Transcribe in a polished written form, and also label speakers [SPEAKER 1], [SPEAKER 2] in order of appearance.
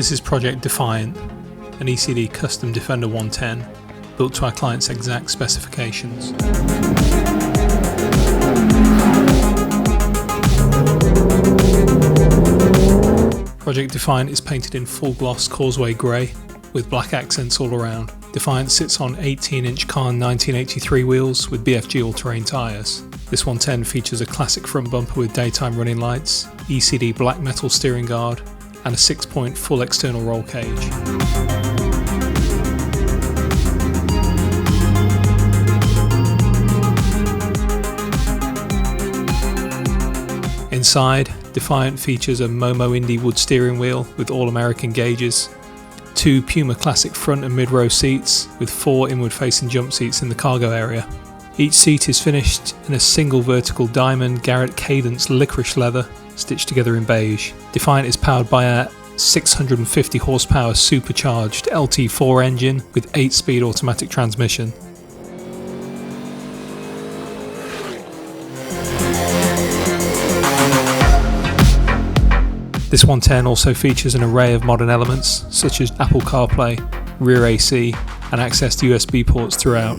[SPEAKER 1] This is Project Defiant, an E.C.D custom Defender 110, built to our client's exact specifications. Project Defiant is painted in full gloss causeway grey, with black accents all around. Defiant sits on 18-inch Kahn 1983 wheels with BFG all-terrain tyres. This 110 features a classic front bumper with daytime running lights, E.C.D black metal steering guard, and a 6-point full external roll cage. Inside, Defiant features a Momo Indy wood steering wheel with all-American gauges, 2 Puma Classic front and mid-row seats with 4 inward-facing jump seats in the cargo area. Each seat is finished in a single vertical diamond Garrett Cadence licorice leather stitched together in beige. Defiant is powered by a 650 horsepower supercharged LT4 engine with 8-speed automatic transmission. This 110 also features an array of modern elements such as Apple CarPlay, rear AC, and access to USB ports throughout.